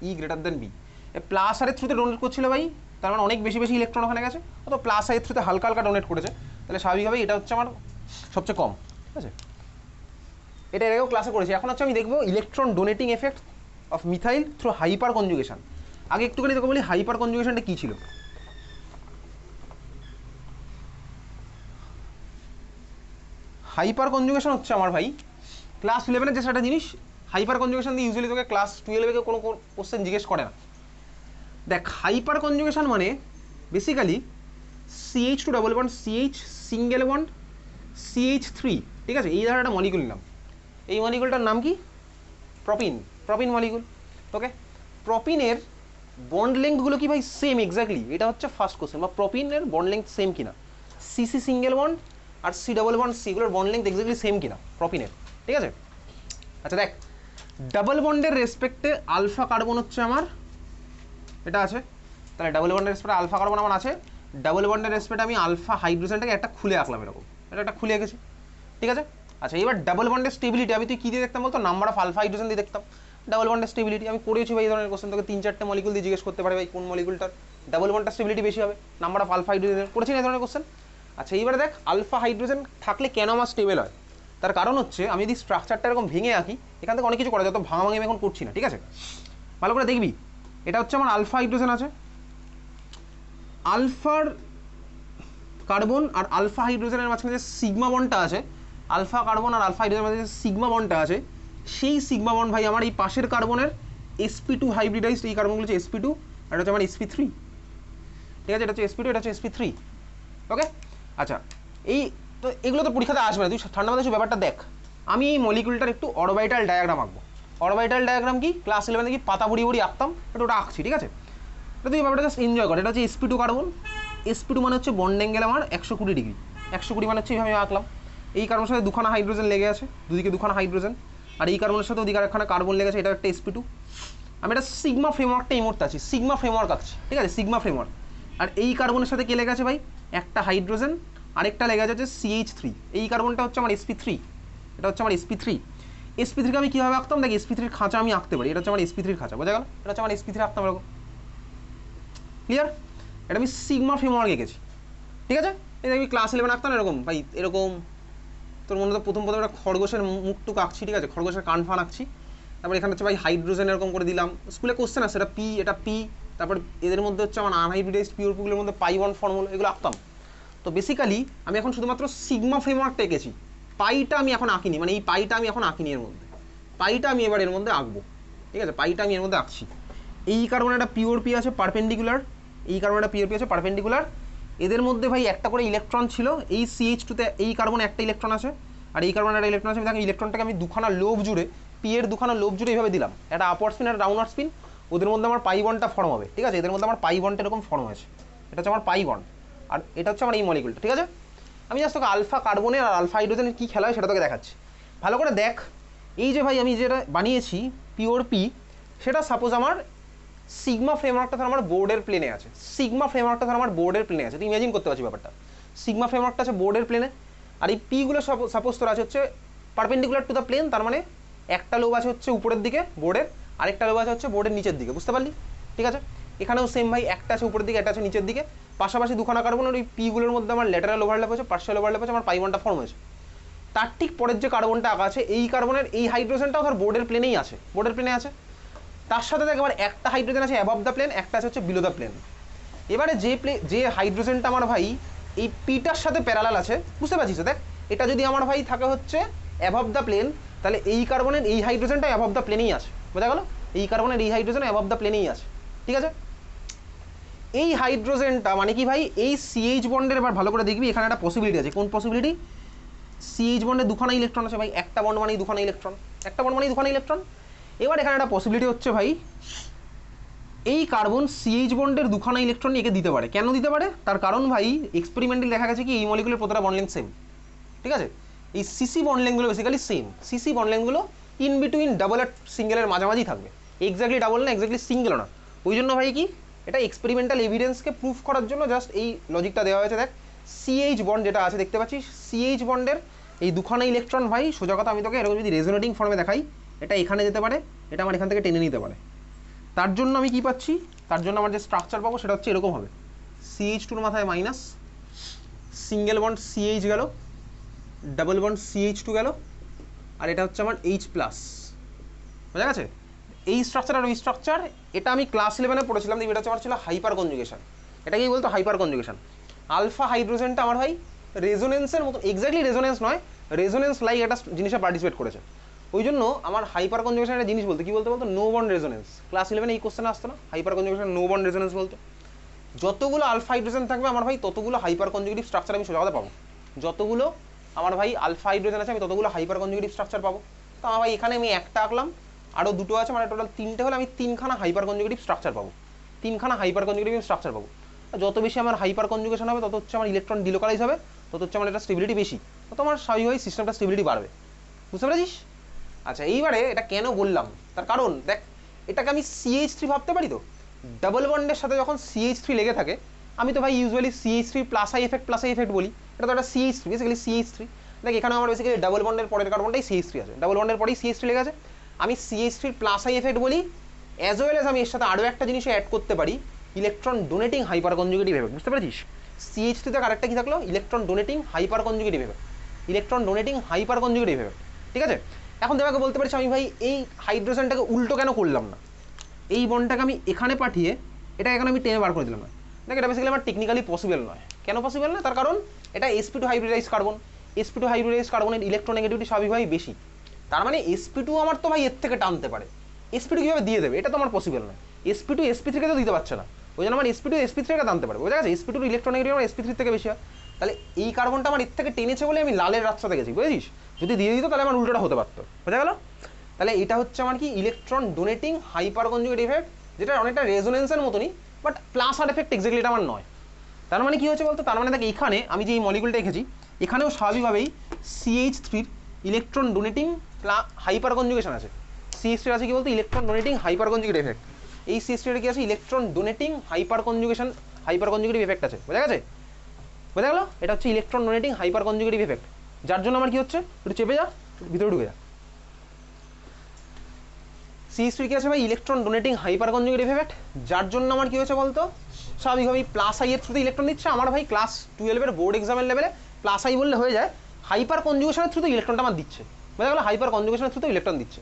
ই গ্রেটার দেন বি। প্লাস আর এর থ্রুতে ডোনেট করছিল ভাই, তার মানে অনেক বেশি বেশি ইলেকট্রন ওখানে গেছে, অত প্লাস আর এর থ্রুতে হালকা হালকা ডোনেট করেছে, তাহলে স্বাভাবিকভাবে এটা হচ্ছে আমার সবচেয়ে কম, ঠিক আছে? এটা এর আগেও ক্লাসে করেছি। এখন হচ্ছে আমি দেখবো electron donating effect of methyl through hyper conjugation. আগে একটুখানি দেখো বলি হাইপার কনজুগেশনটা কী ছিল। হাইপার কনজুগেশন হচ্ছে আমার ভাই ক্লাস 11-এর যে সেটা জিনিস, হাইপার কনজুগেশন দিয়ে ইউজুয়ালি তোকে ক্লাস 12-এ কোনো কোশ্চেন জিজ্ঞেস করে না। দেখ, হাইপার কনজুগেশন মানে basically CH2 double bond CH single bond CH3, ঠিক আছে? এই ধরনের একটা মলিকুল নিলাম, এই মলিকুলটার নাম কি? প্রপিন মলিকুল, ওকে? প্রপিনের বন্ড লেংথগুলো কি ভাই সেম এক্স্যাক্টলি? এটা হচ্ছে ফার্স্ট কোশ্চেন, বা প্রপিনের বন্ড লেংথ সেম কিনা। CC সিঙ্গেল বন্ড আর সি ডাবল বন্ড সি, এগুলোর বন্ড লেন্থ এক্স্যাক্টলি সেম কিনা প্রপিনের, ঠিক আছে। আচ্ছা দেখ, ডাবল বন্ডের রেসপেক্টে আলফা কার্বন হচ্ছে আমার এটা আছে, তাহলে ডাবল বন্ডের রেসপেক্টে আলফা কার্বন আমার আছে। ডাবল বন্ডের রেসপেক্টে আমি আলফা হাইড্রোজেনটাকে একটা খুলে আঁকলাম এরকম, এটা একটা খুলে এঁকেছি, ঠিক আছে। আচ্ছা এবার ডাবল বন্ডের স্টেবিলিটি আমি তুই কী দিয়ে দেখতাম বলতো? নাম্বার অফ আলফা হাইড্রোজেন দিয়ে দেখতাম। ডাবল বন্ডের স্টেবিলিটি আমি করেছি ভাই, এই ধরনের কোশ্চেন তোকে 3-4টে মলিকুল দিয়ে জিজ্ঞেস করতে পারে ভাই কোন মলিকুলটার ডাবল বন্ডটার স্টেবিলিটি বেশি হবে, নাম্বার অফ আলফা হাইড্রোজেন, করেছি না এই ধরনের কোশ্চেন। আচ্ছা এইবার দেখ আলফা হাইড্রোজেন থাকলে কেন আমার স্টেবল হয়, তার কারণ হচ্ছে আমি যদি স্ট্রাকচারটা এরকম ভেঙে আঁকি, এখান থেকে অনেক কিছু করা যায়, তো ভাঙাভাঙি আমি এখন করছি না, ঠিক আছে। ভালো করে দেখবি, এটা হচ্ছে আমার আলফা হাইড্রোজেন আছে, আলফার কার্বন আর আলফা হাইড্রোজেনের মাঝখানে যে সিগমা বন্ডটা আছে, আলফা কার্বন আর আলফা হাইড্রোজেনের মাঝে যে সিগমা বন্ডটা আছে, সেই সিগমা বন্ড ভাই আমার এই পাশের কার্বনের sp2 হাইব্রিডাইজড, এই কার্বনগুলো হচ্ছে sp2 আর এটা হচ্ছে আমার sp3, ঠিক আছে। এটা হচ্ছে sp2, এটা হচ্ছে sp3, ওকে। আচ্ছা এই তো এগুলো তো পরীক্ষাতে আসবে না, তুই ঠান্ডা মাথায় ব্যাপারটা দেখ। আমি এই মলিকুলটার একটু অরবিটাল ডায়াগ্রাম আঁকবো। অরবিটাল ডায়াগ্রাম কি ক্লাস 11 কি পাতা বুড়ি বুড়ি আঁকতাম, এটা ওটা আঁকছি, ঠিক আছে। এটা তুই ব্যাপারটা জাস্ট এনজয় কর। এটা হচ্ছে sp2 কার্বন, sp2 মানে হচ্ছে বন্ড অ্যাঙ্গেল আমার 120 ডিগ্রি, 120 মানে হচ্ছে এইভাবে আঁকলাম। এই কার্বনের সাথে দুখানা হাইড্রোজেন লেগে আছে, দুদিকে দুখানা হাইড্রোজেন, আর এই কার্বনের সাথে ওদিকে আরেকখানা কার্বন লেগেছে, এটা একটা sp2। আমি একটা সিগমা ফ্রেমওয়ার্কটা এই মুহূর্তে আছি, সিগমা ফ্রেমওয়ার্ক আঁকছি, ঠিক আছে, সিগমা ফ্রেমওয়ার্ক। আর এই কার্বনের সাথে কে লেগে আছে ভাই? একটা হাইড্রোজেন, আরেকটা লেগে আছে CH3, এই কার্বনটা হচ্ছে আমার sp3, এটা হচ্ছে আমার sp3। sp3কে আমি কীভাবে আঁকতাম দেখ, sp3-র খাঁচা আমি আঁকতে পারি, এটা হচ্ছে আমার sp3-র খাঁচা, বোঝা গেল? এটা হচ্ছে আমার sp3 আঁকতাম এরকম, ক্লিয়ার? এটা আমি সিগমা ফ্রেমওয়ার্ক এঁকেছি, ঠিক আছে। এই আমি ক্লাস 11 আঁকতাম এরকম ভাই, এরকম তোর মনে তো প্রথম একটা খরগোশের মুখটুকু আঁকছি, ঠিক আছে, খরগোশের কান ফান আঁকছি। তারপর এখানে হচ্ছে ভাই হাইড্রোজেন এরকম করে দিলাম, স্কুলে কোশ্চেন আছে, এটা পি, এটা পি, তারপর এদের মধ্যে হচ্ছে আমার আনহাইব্রিডাইজড পিওর পুগুলোর মধ্যে পাই বন্ড ফর্মুলা, এগুলো আঁকতাম। তো বেসিক্যালি আমি এখন শুধুমাত্র সিগমা ফ্রেমওয়ার্কটা এঁকেছি, পাইটা আমি এখন আঁকিনি, মানে এই পাইটা আমি এখন আঁকিনি এর মধ্যে, পাইটা আমি এবার এর মধ্যে আঁকবো, ঠিক আছে, পাইটা আমি এর মধ্যে আঁকছি। এই কার্বনে একটা পিওর পি আছে পারপেন্ডিকুলার, এই কার্বনে একটা পিওর পি আছে পারপেন্ডিকুলার, এদের মধ্যে ভাই একটা করে ইলেকট্রন ছিল, এই CH2-তে এই কার্বনে একটা ইলেকট্রন আছে, আর এই কার্বনে একটা ইলেকট্রন আছে। দেখেন ইলেকট্রনটাকে আমি দুখানা লোব জুড়ে, পি এর দুখানা লোব জুড়ে এইভাবে দিলাম, একটা আপওয়ার্ড স্পিন আর ডাউনওয়ার্ড স্পিন, ওদের মধ্যে আমার পাই বন্ডটা ফর্ম হবে, ঠিক আছে, এদের মধ্যে আমার পাই বন্ডটা এরকম ফর্ম হয়েছে, এটা হচ্ছে আমার পাই বন্ড, আর এটা হচ্ছে আমার এই মলিকুলটা, ঠিক আছে। আমি জাস্ট তোকে আলফা কার্বনের আর আলফা হাইড্রোজেনের কী খেলা হয় সেটা তোকে দেখাচ্ছি, ভালো করে দেখ। এই যে ভাই আমি যেটা বানিয়েছি পিওর পি, সেটা সাপোজ আমার সিগমা ফ্রেমওয়ার্কটা ধর আমার বোর্ডের প্লেনে আছে, সিগমা ফ্রেমওয়ার্কটা ধর আমার বোর্ডের প্লেনে আছে, তুই ইমাজিন করতে পারছিস ব্যাপারটা, সিগমা ফ্রেমওয়ার্কটা আছে বোর্ডের প্লেনে, আর এই পিগুলো সাপোজ তোর আছে হচ্ছে পারপেন্ডিকুলার টু দ্য প্লেন, তার মানে একটা লোব আছে হচ্ছে উপরের দিকে বোর্ডের, আরেকটা লোব আছে হচ্ছে বোর্ডের নিচের দিকে, বুঝতে পারলি, ঠিক আছে। এখানেও সেম ভাই, একটা আছে উপরের দিকে, একটা আছে নিচের দিকে, পাশাপাশি দুখানা কার্বন, ওই পিগুলোর মধ্যে আমার ল্যাটারাল ওভারল্যাপ হয়েছে, পার্শিয়াল ওভারল্যাপ হয়েছে, আমার পাই বন্ডটা ফর্ম হয়েছে। তার ঠিক পরের যে কার্বনটা আঁকা আছে, এই কার্বনের এই হাইড্রোজেনটাও ধর বোর্ডের প্লেনেই আছে, বোর্ডের প্লেনে আছে, তার সাথে দেখ আবার একটা হাইড্রোজেন আছে অ্যাবভ দ্য প্লেন, একটা আছে হচ্ছে বিলো দ্য প্লেন। এবারে যে হাইড্রোজেনটা আমার ভাই এই পিটার সাথে প্যারালাল আছে, বুঝতে পারছিস? দেখ এটা যদি আমার ভাই থাকে হচ্ছে অ্যাবভ দ্য প্লেন, তাহলে এই কার্বনের এই হাইড্রোজেনটা অ্যাবভ দ্য প্লেনেই আছে, বোঝা গেল? এই কার্বনের এই হাইড্রোজেন অ্যাবভ দ্য প্লেনেই আছে, ঠিক আছে। এই হাইড্রোজেনটা মানে কি ভাই, এই CH বন্ডের, এবার ভালো করে দেখবি এখানে একটা পসিবিলিটি আছে, কোন পসিবিলিটি? CH বন্ডে দুখানা ইলেকট্রন আছে ভাই, একটা বন্ড মানেই দুখানা ইলেকট্রন, একটা বন্ড মানেই দুখানা ইলেকট্রন। এবার এখানে একটা পসিবিলিটি হচ্ছে ভাই, এই কার্বন CH বন্ডের দুখানা ইলেকট্রন একে দিতে পারে। কেন দিতে পারে? তার কারণ ভাই এক্সপেরিমেন্টালি দেখা গেছে কি এই মলিকুলের প্রতিটা বন্ড লেন্থ সেম, ঠিক আছে। এই CC বন্ড লেন্থগুলো বেসিক্যালি সেম, CC বন্ড লেন্থগুলো ইন বিটুইন ডাবল আর সিঙ্গেলের মাঝামাঝি থাকবে, এক্স্যাক্টলি ডাবল না, এক্স্যাক্টলি সিঙ্গেলও না। ওই জন্য ভাই কি এটা এক্সপেরিমেন্টাল এভিডেন্সকে প্রুফ করার জন্য জাস্ট এই লজিকটা দেওয়া হয়েছে। দেখ CH বন্ড যেটা আছে দেখতে পাচ্ছিস, CH বন্ডের এই দুখানা ইলেকট্রন ভাই, সোজা কথা আমি তোকে এরকম যদি রেজোনেটিং ফর্মে দেখাই, এটা এখানে যেতে পারে, এটা আমার এখান থেকে টেনে নিতে পারে। তার জন্য আমি কি পাচ্ছি, তার জন্য আমার যে স্ট্রাকচার পাবো সেটা হচ্ছে এরকম হবে, CH2-র মাথায় মাইনাস, সিঙ্গেল বন্ড CH গেল, ডাবল বন্ড CH2 গেল, আর এটা হচ্ছে আমার H+, বোঝা গেছে? এই স্ট্রাকচার আর ওই স্ট্রাকচার, এটা আমি ক্লাস 11-এ পড়েছিলাম, এটা হচ্ছে আমার ছিল হাইপার কনজুগেশন। এটা কি বলতো? Hyper conjugation. আলফা হাইড্রোজেনটা আমার ভাই রেজোনেন্সের মতো, এক্স্যাক্টলি রেজোনেন্স নয়, রেজোনেন্স লাইক একটা জিনিসে পার্টিসিপেট করেছে। ওই জন্য আমার হাইপার কনজুগেশন একটা জিনিস বলতে কি বলতে বলতো, নো বন্ড রেজোনেন্স। ক্লাস 11-এ এই কোশ্চেন আসতো না, hyperconjugation no bond resonance বলতো। যতগুলো আলফা হাইড্রোজেন থাকবে আমার ভাই ততগুলো হাইপার কনজুগেটিভ স্ট্রাকচার আমি সোজা কথা পাবো, যতগুলো আমার ভাই আলফা হাইড্রোজেন আছে আমি ততগুলো হাইপার কনজুগেটিভ স্ট্রাকচার পাবো। তো আমার ভাই এখানে আমি একটা আঁকলাম, আরও দুটো আছে, মানে টোটাল 3টে হলে আমি 3খানা হাইপার কনজুগেটিভ স্ট্রাকচার পাবো, 3খানা হাইপার কনজুগেটিভ স্ট্রাকচার পাবো। যত বেশি আমার হাইপার কনজুগেশন হবে তত হচ্ছে আমার ইলেকট্রন ডিলোকালাইজ হবে, তত হচ্ছে আমার এটা স্টেবিলিটি বেশি, তো তোমার স্বাভাবিকভাবেই সিস্টেমটা স্টেবিলিটি বাড়বে। বুঝতে পেরেছিস? আচ্ছা, এইবারে এটা কেন বললাম তার কারণ দেখ, এটাকে আমি CH3 ভাবতে পারি তো, ডাবল বন্ডের সাথে যখন CH3 লেগে থাকে, আমি তো ভাই usually CH3 plus I effect বলি, এটা তো একটা CH3, বেসিক্যালি CH3। দেখ এখানে আমার বেসিক্যালি ডাবল বন্ডের পরের কার্বনটাই CH3 আছে, ডাবল বন্ডের পরেই CH3 লেগে আছে, আমি CH3 প্লাস আই এফেক্ট বলি, অ্যাজ ওয়েল এজ আমি এর সাথে আরও একটা জিনিস অ্যাড করতে পারি, electron donating hyperconjugative effect. বুঝতে পেরেছিস? CH3 থেকে আরেকটা কি থাকলো, electron donating hyperconjugative effect, electron donating hyperconjugative effect. ঠিক আছে, এখন তোমাকে বলতে পারছি আমি ভাই এই হাইড্রোজেনটাকে উল্টো কেন করলাম না, এই বন্ডটাকে আমি এখানে পাঠিয়ে এটা এখানে আমি টেনে বার করে দিলাম না। দেখ এটা বেসিক্যালি আমার টেকনিক্যালি পসিবল নয়। কেন পসিবল না? তার কারণ এটা sp2 hybridise carbon, sp2 hybridise কার্বনের ইলেকট্রোনেগেটিভিটি স্বাভাবিকভাবেই বেশি, তার মানে sp2 আমার তো ভাই এর থেকে টানতে পারে, sp2 কীভাবে দিয়ে দেবে, এটা তো আমার পসিবল নয়, sp2 sp3 কে তো দিতে পারছে না, ওই জন্য আমার sp2 sp3 কে টানতে পারে, বোঝা গেছে? sp2 ইলেকট্রোনেগেটিভ আমার sp3 থেকে বেশি হয়, তাহলে এই কার্বনটা আমার এর থেকে টেনেছে বলে আমি লালের রাস্তাতে গেছি, বুঝেছিস? যদি দিয়ে দিত তাহলে আমার উল্টোটা হতে পারতো, বোঝা গেল? তাহলে এটা হচ্ছে আমার কি electron donating hyperconjugative effect, যেটা অনেকটা রেজোনেন্সের মতনই, but plus R effect exactly এটা আমার নয়। তার মানে কি হচ্ছে বলতো, তার মানে দেখ এখানে আমি যে এই মলিকুলটা এঁকেছি, এখানেও স্বাভাবিকভাবেই CH3 electron donating hyper conjugation আছে, CH3 আছে কি বলতো electron donating hyperconjugative effect, এই CH3 এর কি আছে electron donating hyperconjugative effect আছে, বোঝা গেছে? বোঝা গেল? এটা হচ্ছে electron donating hyperconjugative effect, যার জন্য আমার কি হচ্ছে, একটু চেপে যা, ভিতরে ঢুকে যা। CH3 কি আছে ভাই electron donating hyperconjugative effect, যার জন্য আমার কি হচ্ছে বলতো, স্বাভাবিকভাবেই প্লাস আই এর থ্রুতে ইলেকট্রন দিচ্ছে। আমার ভাই ক্লাস 12 এর বোর্ড এক্সামের লেভেলে প্লাস আই বললে হয়ে যায়, হাইপার কনজুগেশনের থ্রুতে ইলেকট্রনটা আমার দিচ্ছে, বোঝা গেল? হাইপার কনজুগেশনের থ্রুতে ইলেকট্রন দিচ্ছে।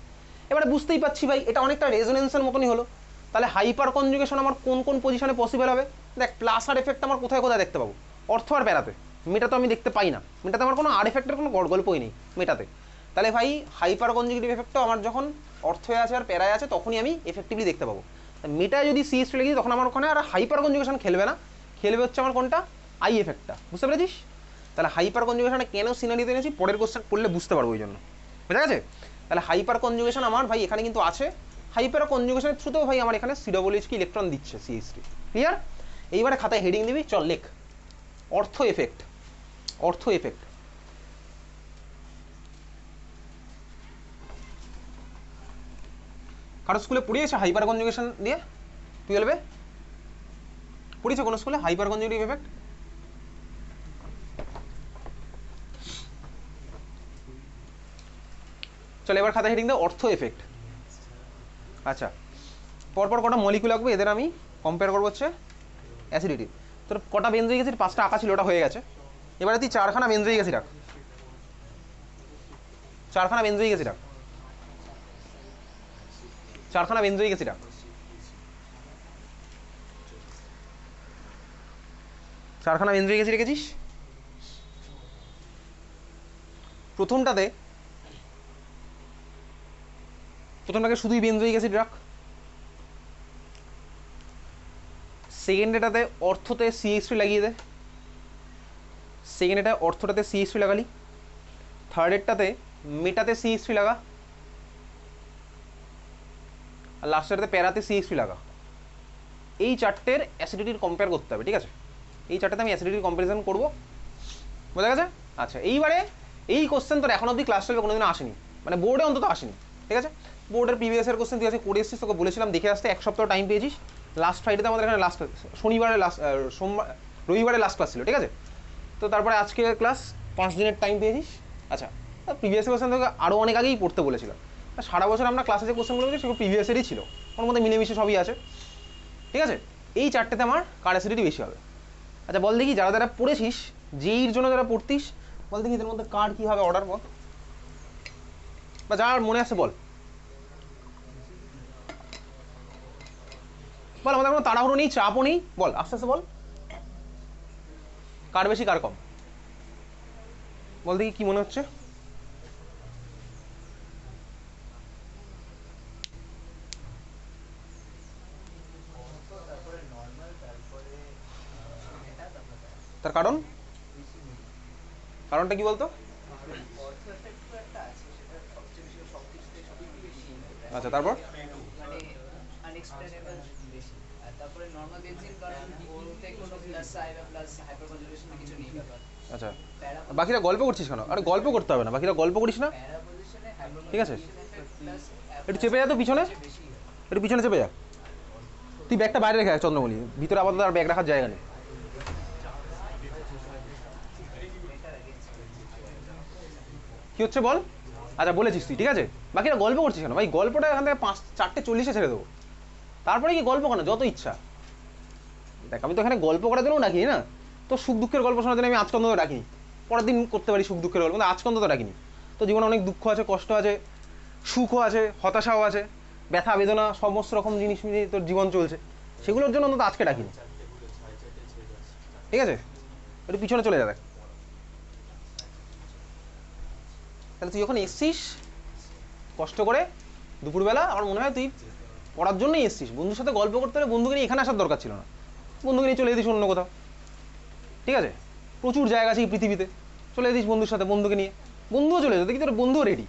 এবারে বুঝতেই পারছি ভাই এটা অনেকটা রেজোনেন্সের মতনই হলো, তাহলে হাইপার কনজুগেশন আমার কোন কোন পজিশনে পসিবল হবে? দেখ প্লাস আর এফেক্ট আমার কোথায় কোথায় দেখতে পাবো, অর্থ আর প্যারাতে, মেটা তো আমি দেখতে পাই না, মেটাতে আমার কোনো আর এফেক্টের কোনো গল্পই নেই মেটাতে। তাহলে ভাই হাইপার কনজুগেটিভ এফেক্টটা আমার যখন অর্থে আছে আর প্যারায় আছে তখনই আমি এফেক্টিভলি দেখতে পাবো। মেটায় যদি CH3 লিখি তখন আমার ওখানে আর হাইপার কনজুগেশন খেলবে না, খেলবে হচ্ছে আমার কোনটা, আই এফেক্টটা। বুঝতে পেরেছিস? তাহলে হাইপার কনজুগেশনে কেন সিনারিতে এনেছি পরের কোশ্চেন করলে বুঝতে পারবো ওই জন্য, বুঝা গেছে? তাহলে হাইপার কনজুগেশন আমার ভাই এখানে কিন্তু আছে, হাইপার কনজুগেশনের থ্রুতেও ভাই আমার এখানে COOH কি ইলেকট্রন দিচ্ছে CH3। ক্লিয়ার? এইবারে খাতায় হেডিং দিবি, চল লেখ অর্থ এফেক্ট, অর্থ এফেক্ট। কারো স্কুলে পড়িয়েছে হাইপার কনজুগেশন দিয়ে 12-এ পড়িয়েছে কোনো স্কুলে হাইপার কনজুগেটিভ এফেক্ট? চল এবার খাতা হেডিং দাও অর্থ এফেক্ট। আচ্ছা, পরপর কটা মলিকুল আঁকবো, এদের আমি কম্পেয়ার করবো হচ্ছে অ্যাসিডিটি। তোর কটা বেনজোইক অ্যাসিড, 5টা আঁকা ছিল, ওটা হয়ে গেছে। এবারে তুই 4খানা বেনজোইক অ্যাসিড রাখ, 4খানা বেনজোইক অ্যাসিড রাখ, 4খানা বেনজোইক অ্যাসিড রাখ, 4খানা বেনজোইক অ্যাসিড রেখেছিস। প্রথমটাকে শুধুই বেনজোইক অ্যাসিড রাখ, সেকেন্ডেটাতে অর্থতে CH3 লাগিয়ে দে, সেকেন্ডেটা অর্থটাতে CH3 লাগালি, থার্ডেরটাতে মেটাতে CH3 লাগা, আর লাস্টেরটাতে প্যারাতে CH3 লাগা। এই চারটের অ্যাসিডিটির কম্পেয়ার করতে হবে, ঠিক আছে? এই চারটাতে আমি অ্যাসিডিটির কম্পারিজন করবো, বোঝা গেছে? আচ্ছা, এইবারে এই কোশ্চেন তোর এখন অব্দি ক্লাস 12 কোনোদিনও আসেনি, মানে বোর্ডে অন্তত আসেনি, ঠিক আছে? বোর্ডের প্রিভিয়াস এর কোশ্চেন তুই আজকে করে এসেছিস, তোকে বলেছিলাম দেখে আসতে, 1 সপ্তাহ টাইম পেয়েছিস। লাস্ট ফ্রাইডেতে আমাদের এখানে লাস্ট, শনিবারে লাস্ট, রবিবারে লাস্ট ক্লাস ছিল, ঠিক আছে? তো তারপরে আজকে ক্লাস 5 দিনের টাইম পেয়েছিস। আচ্ছা, প্রিভিয়াস কোশ্চেন তোকে আরও অনেক আগেই পড়তে বলেছিলাম, সারা বছর আমরা ক্লাসে যে কোশ্চেনগুলো করেছি সেগুলো প্রিভিয়াসেরই ছিল, ওর মধ্যে মিলেমিশে সবই আছে, ঠিক আছে? এই চারটেতে আমার কার অ্যাসিডিটি বেশি হবে। আচ্ছা বল দেখি, যারা যারা পড়েছিস, যেইর জন্য যারা পড়তিস, বল দেখি এদের মধ্যে কার কী হবে অর্ডার, বল, বা যার মনে আছে বল, বল, আমাদের কোনো তাড়াহুড়ো নেই, চাপও নেই, বল আস্তে আস্তে বল, কার বেশি কার কম, বল দেখি কি মনে হচ্ছে। তার কারণটা কি বলতো? আচ্ছা, তারপর তারপরে নরমাল বেনজিন কারণ ওতে কোনো প্লাস আই বা প্লাস হাইপার কনজুগেশন কিছু নেই ব্যাপার, আচ্ছা, বাকিরা গল্প করছিস কেন? আরে গল্প করতে হবে না, বাকিরা গল্প করিস না, ঠিক আছে? একটু চেপে যা তো পিছনে, একটু পিছনে চেপে যা। তুই ব্যাগটা বাইরে রেখে আয় চন্দ্রমণি, ভিতরে আপাতত আর ব্যাগ রাখার জায়গা নেই। কি হচ্ছে বল? আচ্ছা বলেছিস তুই, ঠিক আছে? বাকিরা গল্প করছিস কেন ভাই? গল্পটা এখান থেকে 4:40 ছেড়ে দেবো, তারপরে কি গল্প কেন? যত ইচ্ছা দেখ, আমি তো এখানে গল্প করার জন্য ডাকিনি না, তো সুখ দুঃখের গল্প শোনার জন্য আমি আজকে অন্তত ডাকিনি। পরের দিন করতে পারি সুখ দুঃখের গল্প, কিন্তু আজকে অন্তত ডাকিনি। তো জীবনে অনেক দুঃখ আছে, কষ্ট আছে, সুখও আছে, হতাশাও আছে, ব্যথা বেদনা, সমস্ত রকম জিনিস নিয়ে তোর জীবন চলছে, সেগুলোর জন্য অন্তত আজকে ডাকিনি, ঠিক আছে? একটু পিছনে চলে যা দেখ। তাহলে তুই যখন এসছিস কষ্ট করে দুপুরবেলা, আমার মনে হয় তুই পড়ার জন্যই এসছিস। বন্ধুর সাথে গল্প করতে হলে বন্ধুকে নিয়ে এখানে আসার দরকার ছিল না, বন্ধুকে নিয়ে চলে যেতিস অন্য কোথাও, ঠিক আছে? প্রচুর জায়গা আছে এই পৃথিবীতে, চলে যেতিস বন্ধুর সাথে, বন্ধুকে নিয়ে। বন্ধুও চলে যেত, দেখি তোর বন্ধুও রেডি,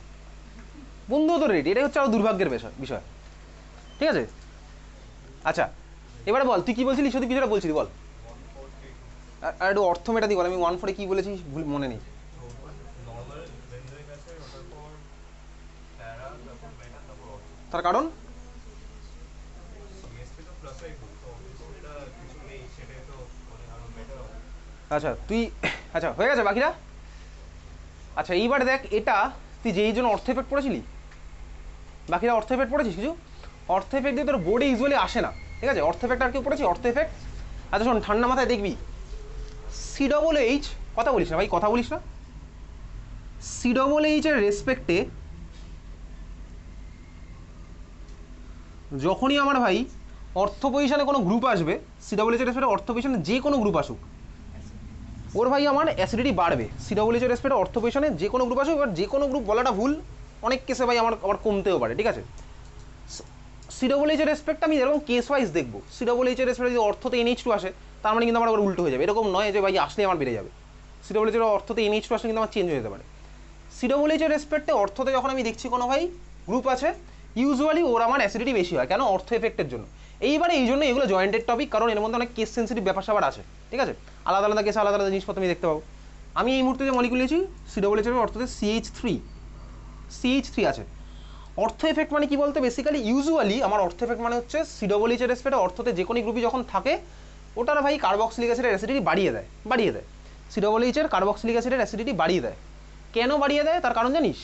বন্ধুও তো রেডি, এটাই হচ্ছে আরো দুর্ভাগ্যের বিষয়, ঠিক আছে? আচ্ছা এবারে বল, তুই কি বলছিলিস? সত্যি কিছুটা বলছিলি, বল। আর একটু অর্থ মেটা দি বল, আমি 1/4 কি বলেছি ভুল মনে নেই। তার কারণ আচ্ছা তুই, আচ্ছা হয়ে গেছে বাকিরা। আচ্ছা এইবার দেখ, এটা তুই যেই জন্য অর্থ এফেক্ট পড়েছিলি, বাকিরা অর্থ এফেক্ট পড়েছিস কিছু? অর্থ এফেক্ট দিয়ে তোর বোর্ডে ইউজুয়ালি আসে না, ঠিক আছে? অর্থ এফেক্ট আর কেউ পড়েছি? অর্থ এফেক্ট, আচ্ছা শোন, ঠান্ডা মাথায় দেখবি COOH, কথা বলিস না ভাই, কথা বলিস না। COOH এর রেসপেক্টে যখনই আমার ভাই অর্থ পজিশনে কোনো গ্রুপ আসবে, COOH এর রেসপেক্টে অর্থ পজিশনে যে কোনো গ্রুপ আসুক, ওর ভাই আমার অ্যাসিডিটি বাড়বে। COOH এর রেসপেক্টে অর্থ পজিশনে যে কোনো গ্রুপ আসুক, এবার যে কোনো গ্রুপ বলাটা ভুল, অনেক কেসে ভাই আমার আবার কমতেও পারে, ঠিক আছে? COOH এর রেসপেক্ট আমি এরকম কেস ওয়াইজ দেখবো। COOH এর রেসপেক্টে যদি অর্থতে NH2 আসে, তার মানে কিন্তু আমার আবার উল্টো হয়ে যাবে। এরকম নয় যে ভাই আসলে আমার বেড়ে যাবে। COOH এর অর্থতে NH2 আসলে কিন্তু আমার চেঞ্জ হয়ে যেতে পারে। COOH এর রেসপেক্টে অর্থতে যখন আমি দেখছি কোনো ভাই গ্রুপ আছে, ইউজুয়ালি ওর আমার অ্যাসিডিটি বেশি হয়। কেন? অর্থ এফেক্টের জন্য। এইবারে এই জন্য এগুলো জয়েন্টেড টপিক, কারণ এর মধ্যে অনেক কেস সেন্সিটিভ ব্যাপার স্যাপার আছে, ঠিক আছে? আলাদা আলাদা কেসে আলাদা আলাদা জিনিসপত্র আমি দেখতে পাবো। আমি এই মুহূর্তে যে মলিকুল নিয়েছি COOH এর অর্থতে CH3 আছে। অর্থ এফেক্ট মানে কি বলতে, বেসিক্যালি ইউজুয়ালি আমার অর্থ এফেক্ট মানে হচ্ছে COOH এর রেসপেক্টে অর্থতে যে কোনো গ্রুপই যখন থাকে, ওটার ভাই কার্বক্সিলিক অ্যাসিডের অ্যাসিডিটি বাড়িয়ে দেয়। COOH এর কার্বক্সিলিক অ্যাসিডের অ্যাসিডিটি বাড়িয়ে দেয়। কেন বাড়িয়ে দেয় তার কারণ জানিস?